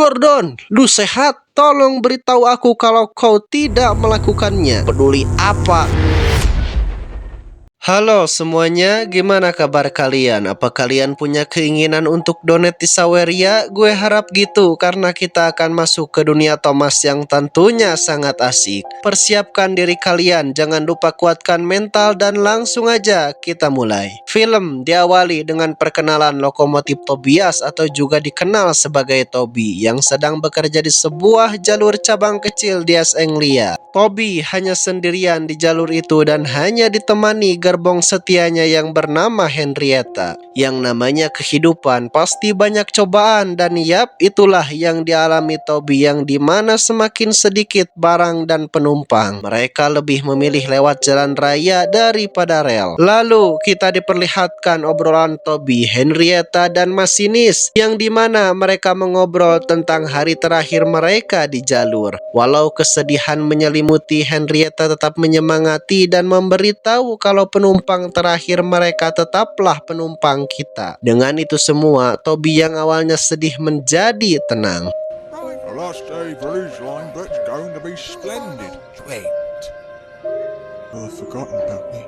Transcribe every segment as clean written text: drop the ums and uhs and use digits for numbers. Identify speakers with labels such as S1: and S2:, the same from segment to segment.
S1: Gordon, lu sehat? Tolong beritahu aku kalau kau tidak melakukannya. Peduli apa? Halo semuanya, gimana kabar kalian? Apa kalian punya keinginan untuk donate di Saweria? Gue harap gitu, karena kita akan masuk ke dunia Thomas yang tentunya sangat asik. Persiapkan diri kalian, jangan lupa kuatkan mental dan langsung aja kita mulai. Film diawali dengan perkenalan lokomotif Tobias atau juga dikenal sebagai Toby yang sedang bekerja di sebuah jalur cabang kecil di East Anglia. Toby hanya sendirian di jalur itu dan hanya ditemani gerbong setianya yang bernama Henrietta. Yang namanya kehidupan pasti banyak cobaan dan yap, itulah yang dialami Toby, yang dimana semakin sedikit barang dan penumpang, mereka lebih memilih lewat jalan raya daripada rel. Lalu kita diperlihatkan obrolan Toby, Henrietta dan masinis, yang dimana mereka mengobrol tentang hari terakhir mereka di jalur. Walau kesedihan menyelimuti, Henrietta tetap menyemangati dan memberitahu kalau penumpang terakhir mereka tetaplah penumpang kita. Dengan itu semua, Toby yang awalnya sedih menjadi tenang.
S2: The last day for this line, but it's going to be splendid. Wait. I've forgotten about me.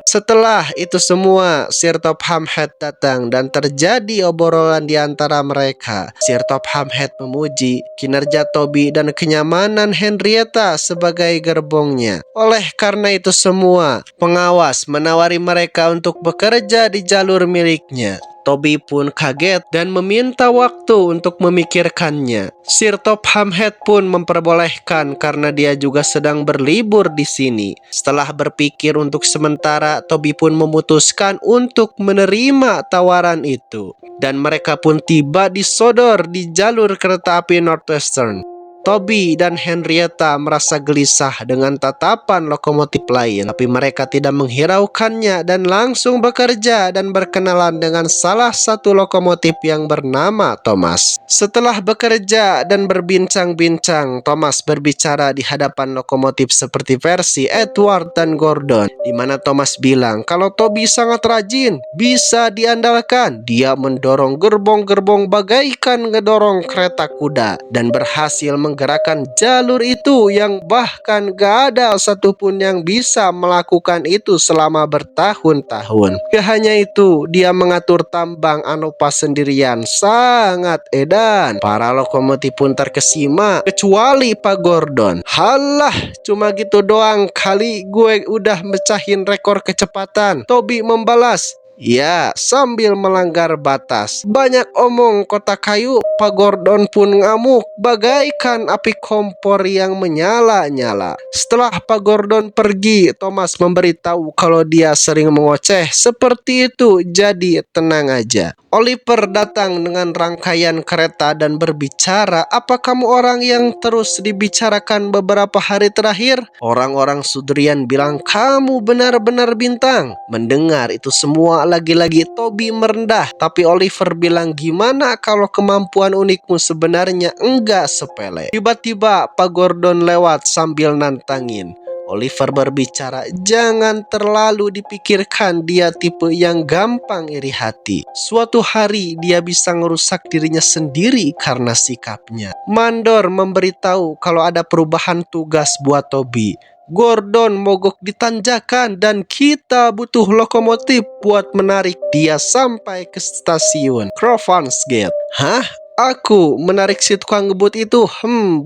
S1: Setelah itu semua, Sir Topham Hatt datang dan terjadi obrolan di antara mereka. Sir Topham Hatt memuji kinerja Toby dan kenyamanan Henrietta sebagai gerbongnya. Oleh karena itu semua, pengawas menawari mereka untuk bekerja di jalur miliknya. Toby pun kaget dan meminta waktu untuk memikirkannya. Sir Topham Hatt pun memperbolehkan karena dia juga sedang berlibur di sini. Setelah berpikir untuk sementara, Toby pun memutuskan untuk menerima tawaran itu. Dan mereka pun tiba di Sodor di jalur kereta api Northwestern. Toby dan Henrietta merasa gelisah dengan tatapan lokomotif lain, tapi mereka tidak menghiraukannya dan langsung bekerja dan berkenalan dengan salah satu lokomotif yang bernama Thomas. Setelah bekerja dan berbincang-bincang, Thomas berbicara di hadapan lokomotif seperti versi Edward dan Gordon, di mana Thomas bilang kalau Toby sangat rajin, bisa diandalkan. Dia mendorong gerbong-gerbong bagaikan ngedorong kereta kuda dan berhasil menggerakkan jalur itu yang bahkan gak ada satupun yang bisa melakukan itu selama bertahun-tahun. Gak hanya itu, dia mengatur tambang Anopa sendirian, sangat edan. Para lokomotif pun terkesima, kecuali Pak Gordon. Halah, cuma gitu doang kali gue udah mecahin rekor kecepatan. Toby membalas, ya, sambil melanggar batas. Banyak omong kota kayu. Pak Gordon pun ngamuk bagaikan api kompor yang menyala-nyala. Setelah Pak Gordon pergi, Thomas memberitahu kalau dia sering mengoceh seperti itu, jadi tenang aja. Oliver datang dengan rangkaian kereta dan berbicara, apa kamu orang yang terus dibicarakan beberapa hari terakhir? Orang-orang Sudrian bilang kamu benar-benar bintang. Mendengar itu semua, lagi-lagi Toby merendah, tapi Oliver bilang gimana kalau kemampuan unikmu sebenarnya enggak sepele. Tiba-tiba Pak Gordon lewat sambil nantangin. Oliver berbicara, jangan terlalu dipikirkan, dia tipe yang gampang iri hati. Suatu hari dia bisa ngerusak dirinya sendiri karena sikapnya. Mandor memberitahu kalau ada perubahan tugas buat Toby. Gordon mogok di tanjakan dan kita butuh lokomotif buat menarik dia sampai ke stasiun Crofans Gate. Hah? Aku menarik si tukang ngebut itu?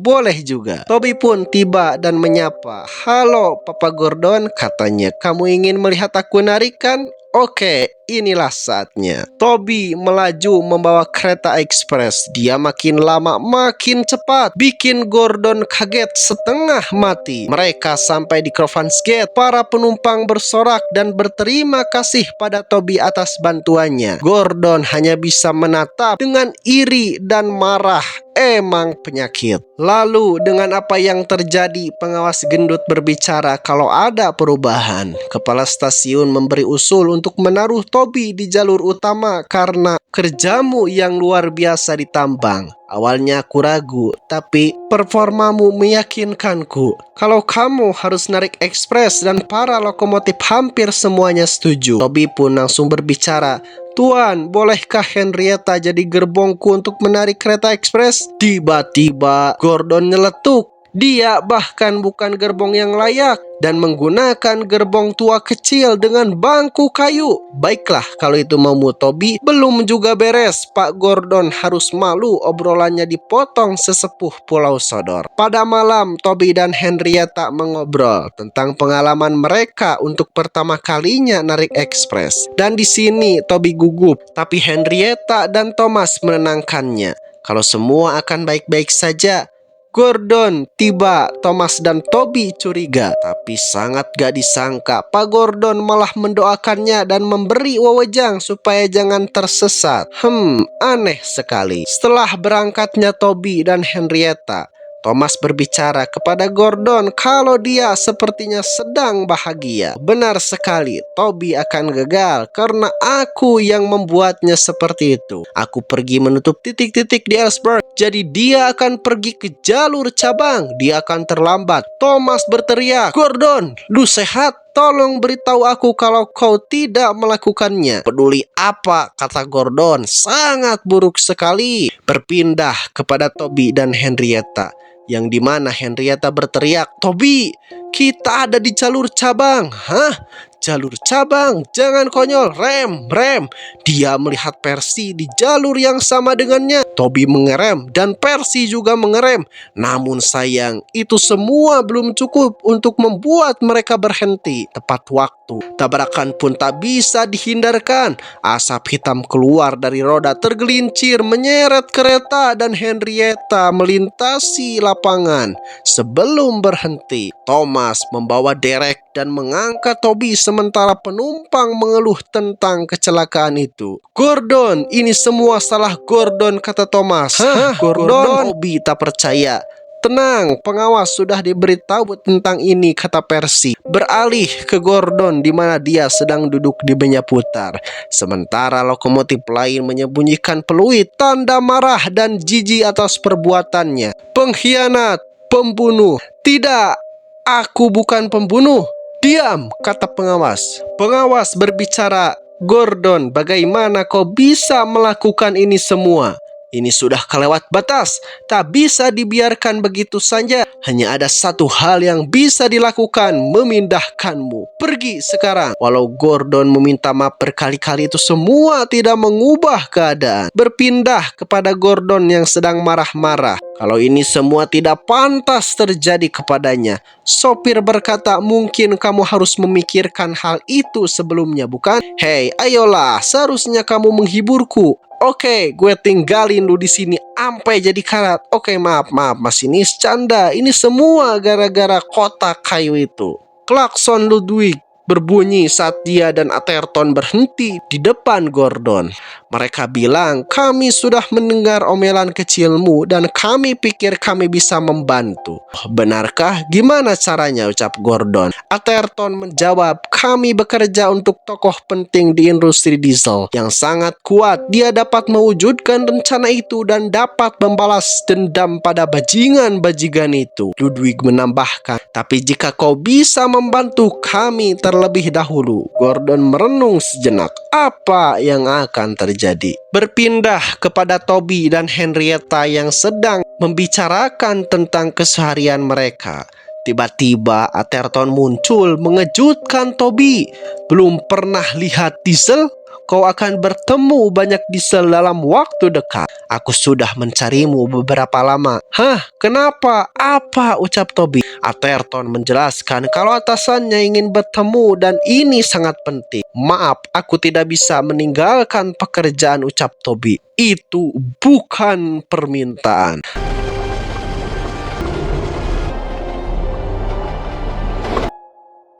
S1: Boleh juga. Toby pun tiba dan menyapa. Halo Papa Gordon, katanya kamu ingin melihat aku narik kan? Oke, inilah saatnya. Toby melaju membawa kereta ekspres. Dia makin lama makin cepat, bikin Gordon kaget setengah mati. Mereka sampai di Crofans Gate. Para penumpang bersorak dan berterima kasih pada Toby atas bantuannya. Gordon hanya bisa menatap dengan iri dan marah. Emang penyakit. Lalu dengan apa yang terjadi, pengawas gendut berbicara kalau ada perubahan. Kepala stasiun memberi usul untuk menaruh Toby di jalur utama karena kerjamu yang luar biasa ditambang. Awalnya aku ragu, tapi performamu meyakinkanku. Kalau kamu harus narik ekspres dan para lokomotif hampir semuanya setuju. Toby pun langsung berbicara. Tuan, bolehkah Henrietta jadi gerbongku untuk menarik kereta ekspres? Tiba-tiba Gordon nyeletuk. Dia bahkan bukan gerbong yang layak dan menggunakan gerbong tua kecil dengan bangku kayu. Baiklah, kalau itu maumu Toby, belum juga beres. Pak Gordon harus malu obrolannya dipotong sesepuh Pulau Sodor. Pada malam, Toby dan Henrietta mengobrol tentang pengalaman mereka untuk pertama kalinya narik ekspres. Dan di sini Toby gugup, tapi Henrietta dan Thomas menenangkannya. Kalau semua akan baik-baik saja. Gordon tiba, Thomas dan Toby curiga. Tapi sangat gak disangka, Pak Gordon malah mendoakannya dan memberi wewenang supaya jangan tersesat. Aneh sekali. Setelah berangkatnya Toby dan Henrietta, Thomas berbicara kepada Gordon kalau dia sepertinya sedang bahagia. Benar sekali, Toby akan gagal karena aku yang membuatnya seperti itu. Aku pergi menutup titik-titik di Ellsberg, jadi dia akan pergi ke jalur cabang. Dia akan terlambat. Thomas berteriak, Gordon, lu sehat? Tolong beritahu aku kalau kau tidak melakukannya. Peduli apa, kata Gordon. Sangat buruk sekali. Berpindah kepada Toby dan Henrietta, yang dimana Henrietta berteriak, Toby, kita ada di jalur cabang. Hah? Jalur cabang? Jangan konyol, rem. Dia melihat Percy di jalur yang sama dengannya. Toby mengerem dan Percy juga mengerem. Namun sayang, itu semua belum cukup untuk membuat mereka berhenti tepat waktu. Tabrakan pun tak bisa dihindarkan. Asap hitam keluar dari roda tergelincir menyeret kereta dan Henrietta melintasi lapangan. Sebelum berhenti, Thomas membawa derek dan mengangkat Toby sementara penumpang mengeluh tentang kecelakaan itu. Gordon, ini semua salah Gordon, kata Thomas. Hah, Gordon? Toby tak percaya. Tenang, pengawas sudah diberitahu tentang ini, kata Percy. Beralih ke Gordon di mana dia sedang duduk di meja putar. Sementara lokomotif lain menyembunyikan peluit, tanda marah dan jijik atas perbuatannya. Pengkhianat, pembunuh. Tidak, aku bukan pembunuh. Diam, kata pengawas. Pengawas berbicara, Gordon, bagaimana kau bisa melakukan ini semua? Ini sudah kelewat batas, tak bisa dibiarkan begitu saja. Hanya ada satu hal yang bisa dilakukan, memindahkanmu. Pergi sekarang. Walau Gordon meminta maaf berkali-kali, itu semua tidak mengubah keadaan. Berpindah kepada Gordon yang sedang marah-marah. Kalau ini semua tidak pantas terjadi kepadanya. Sopir berkata, mungkin kamu harus memikirkan hal itu sebelumnya, bukan? Hei, ayolah, seharusnya kamu menghiburku. Oke, gue tinggalin lu di sini sampai jadi karat. Oke, maaf, masinis canda. Ini semua gara-gara kotak kayu itu. Klakson Ludwig berbunyi saat dia dan Atherton berhenti di depan Gordon. Mereka bilang, kami sudah mendengar omelan kecilmu dan kami pikir kami bisa membantu. Benarkah? Gimana caranya? Ucap Gordon. Atherton menjawab, kami bekerja untuk tokoh penting di industri diesel yang sangat kuat. Dia dapat mewujudkan rencana itu dan dapat membalas dendam pada bajingan-bajingan itu. Ludwig menambahkan, tapi jika kau bisa membantu kami terlebih dahulu. Gordon merenung sejenak. Apa yang akan terjadi? Berpindah kepada Toby dan Henrietta yang sedang membicarakan tentang keseharian mereka. Tiba-tiba Atherton muncul mengejutkan Toby. Belum pernah lihat diesel? Kau akan bertemu banyak diesel dalam waktu dekat. Aku sudah mencarimu beberapa lama. Hah? Kenapa? Apa? Ucap Toby. Atherton menjelaskan kalau atasannya ingin bertemu dan ini sangat penting. Maaf, aku tidak bisa meninggalkan pekerjaan, ucap Toby. Itu bukan permintaan.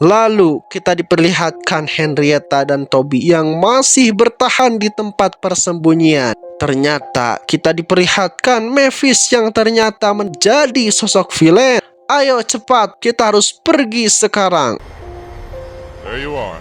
S1: Lalu kita diperlihatkan Henrietta dan Toby yang masih bertahan di tempat persembunyian. Ternyata kita diperlihatkan Mavis yang ternyata menjadi sosok villain. Ayo cepat, kita harus pergi sekarang.
S2: There you are.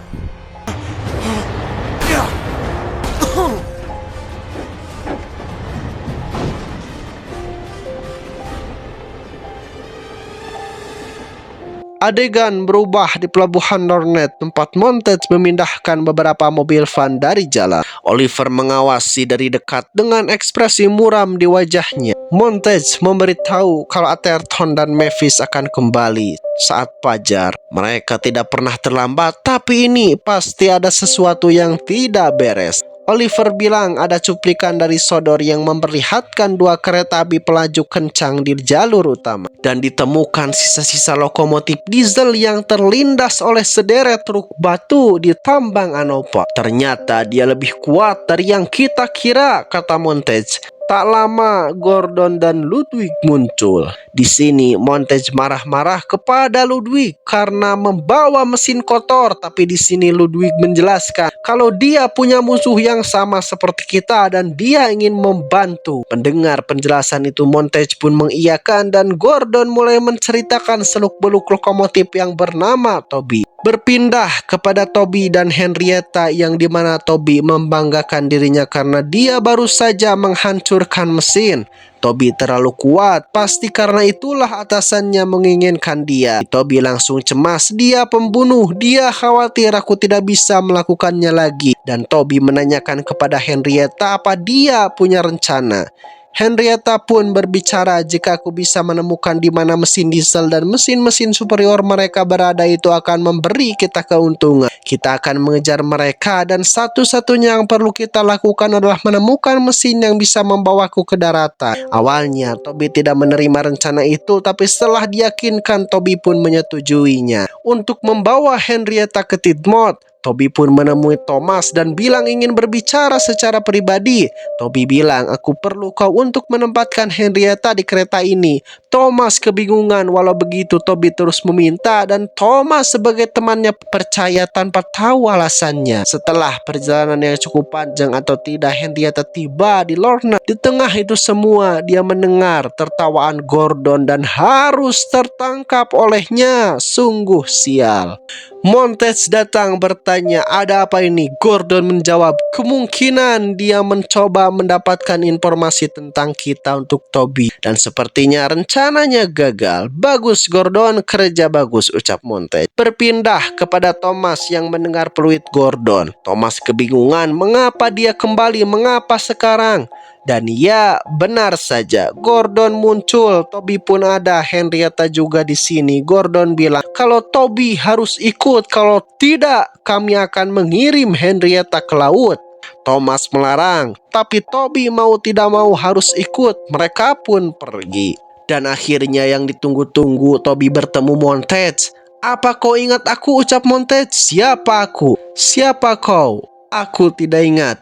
S1: Adegan berubah di pelabuhan Hornet, tempat Montage memindahkan beberapa mobil van dari jalan. Oliver mengawasi dari dekat dengan ekspresi muram di wajahnya. Montage memberitahu kalau Atherton dan Mavis akan kembali saat fajar. Mereka tidak pernah terlambat, tapi ini pasti ada sesuatu yang tidak beres. Oliver bilang ada cuplikan dari sodor yang memperlihatkan dua kereta api pelaju kencang di jalur utama. Dan ditemukan sisa-sisa lokomotif diesel yang terlindas oleh sederet truk batu di tambang Anopa. Ternyata dia lebih kuat dari yang kita kira, kata Montage. Tak lama, Gordon dan Ludwig muncul. Di sini, Montage marah-marah kepada Ludwig karena membawa mesin kotor. Tapi di sini Ludwig menjelaskan kalau dia punya musuh yang sama seperti kita dan dia ingin membantu. Mendengar penjelasan itu, Montage pun mengiyakan dan Gordon mulai menceritakan seluk-beluk lokomotif yang bernama Toby. Berpindah kepada Toby dan Henrietta, yang dimana Toby membanggakan dirinya karena dia baru saja menghancurkan mesin. Toby terlalu kuat, pasti karena itulah atasannya menginginkan dia. Toby langsung cemas, dia pembunuh, dia khawatir aku tidak bisa melakukannya lagi. Dan Toby menanyakan kepada Henrietta apa dia punya rencana. Henrietta pun berbicara, jika aku bisa menemukan di mana mesin diesel dan mesin-mesin superior mereka berada, itu akan memberi kita keuntungan. Kita akan mengejar mereka dan satu-satunya yang perlu kita lakukan adalah menemukan mesin yang bisa membawaku ke daratan. Awalnya Toby tidak menerima rencana itu, tapi setelah diyakinkan Toby pun menyetujuinya. Untuk membawa Henrietta ke Tidmouth, Toby pun menemui Thomas dan bilang ingin berbicara secara pribadi. Toby bilang, aku perlu kau untuk menempatkan Henrietta di kereta ini. Thomas kebingungan, walau begitu Toby terus meminta dan Thomas sebagai temannya percaya tanpa tahu alasannya. Setelah perjalanan yang cukup panjang atau tidak, Henrietta tiba di Lorna. Di tengah itu semua, dia mendengar tertawaan Gordon dan harus tertangkap olehnya. Sungguh sial. Montage datang bertanya, ada apa ini? Gordon menjawab, kemungkinan dia mencoba mendapatkan informasi tentang kita untuk Toby. Dan sepertinya rencananya gagal. Bagus Gordon, kerja bagus, ucap Montage. Berpindah kepada Thomas yang mendengar peluit Gordon. Thomas kebingungan, mengapa dia kembali, mengapa sekarang? Dan ya, benar saja, Gordon muncul, Toby pun ada, Henrietta juga di sini. Gordon bilang, kalau Toby harus ikut, kalau tidak kami akan mengirim Henrietta ke laut. Thomas melarang, tapi Toby mau tidak mau harus ikut. Mereka pun pergi. Dan akhirnya yang ditunggu-tunggu, Toby bertemu Montage. Apa kau ingat aku, ucap Montage. Siapa aku? Siapa kau? Aku tidak ingat.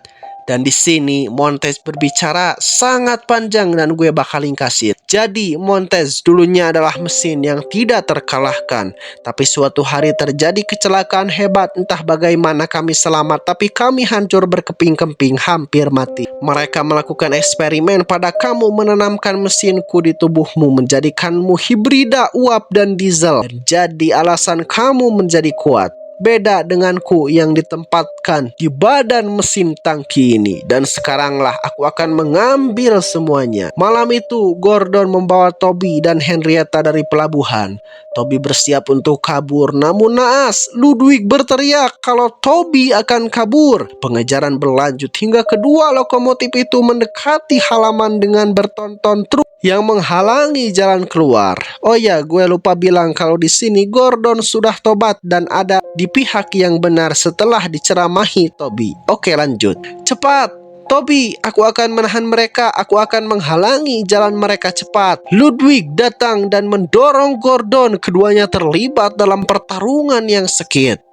S1: Dan di sini Montage berbicara sangat panjang dan gue bakal ringkasin. Jadi Montage dulunya adalah mesin yang tidak terkalahkan. Tapi suatu hari terjadi kecelakaan hebat. Entah bagaimana kami selamat, tapi kami hancur berkeping-keping, hampir mati. Mereka melakukan eksperimen pada kamu, menanamkan mesinku di tubuhmu, menjadikanmu hibrida uap dan diesel. Dan jadi alasan kamu menjadi kuat. Beda denganku yang ditempatkan di badan mesin tangki ini. Dan sekaranglah aku akan mengambil semuanya. Malam itu Gordon membawa Toby dan Henrietta dari pelabuhan. Toby bersiap untuk kabur, namun naas, Ludwig berteriak kalau Toby akan kabur. Pengejaran berlanjut hingga kedua lokomotif itu mendekati halaman dengan bertonton truk yang menghalangi jalan keluar. Oh ya, gue lupa bilang kalau di sini Gordon sudah tobat dan ada di pihak yang benar setelah diceramahi Toby. Oke, lanjut. Cepat, Toby, aku akan menahan mereka, aku akan menghalangi jalan mereka, cepat. Ludwig datang dan mendorong Gordon, keduanya terlibat dalam pertarungan yang sengit.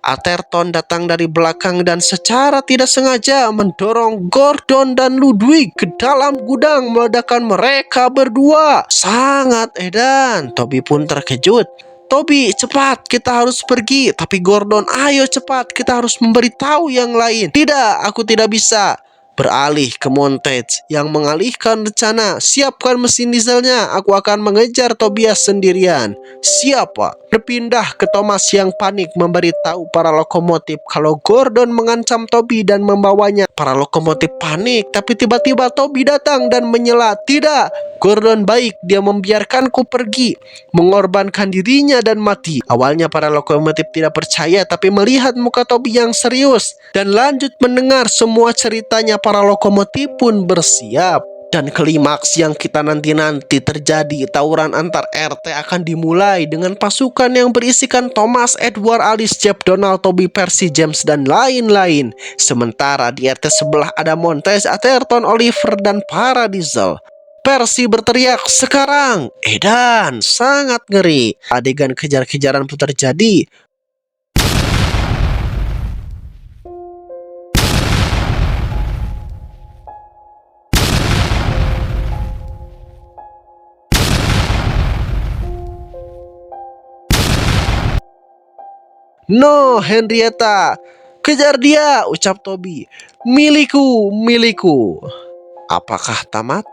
S1: Atherton datang dari belakang dan secara tidak sengaja mendorong Gordon dan Ludwig ke dalam gudang, meledakkan mereka berdua. Sangat edan. Toby pun terkejut. Toby, cepat, kita harus pergi. Tapi Gordon, ayo cepat, kita harus memberitahu yang lain. Tidak, aku tidak bisa. Beralih ke Montage yang mengalihkan rencana. Siapkan mesin dieselnya, aku akan mengejar Tobias sendirian. Siapa? Berpindah ke Thomas yang panik memberitahu para lokomotif kalau Gordon mengancam Toby dan membawanya Para lokomotif panik, tapi tiba-tiba Toby datang dan menyela, "Tidak, Gordon baik, dia membiarkanku pergi, mengorbankan dirinya dan mati." Awalnya para lokomotif tidak percaya, tapi melihat muka Toby yang serius dan lanjut mendengar semua ceritanya, para lokomotif pun bersiap. Dan klimaks yang kita nanti-nanti terjadi, tawuran antar RT akan dimulai dengan pasukan yang berisikan Thomas, Edward, Alice, Jeff, Donald, Toby, Percy, James, dan lain-lain. Sementara di RT sebelah ada Montez, Atherton, Oliver, dan para Diesel. Percy berteriak, "Sekarang!" Edan, sangat ngeri. Adegan kejar-kejaran pun terjadi. "No, Henrietta, kejar dia!" ucap Toby. "Milikku, milikku." Apakah tamat?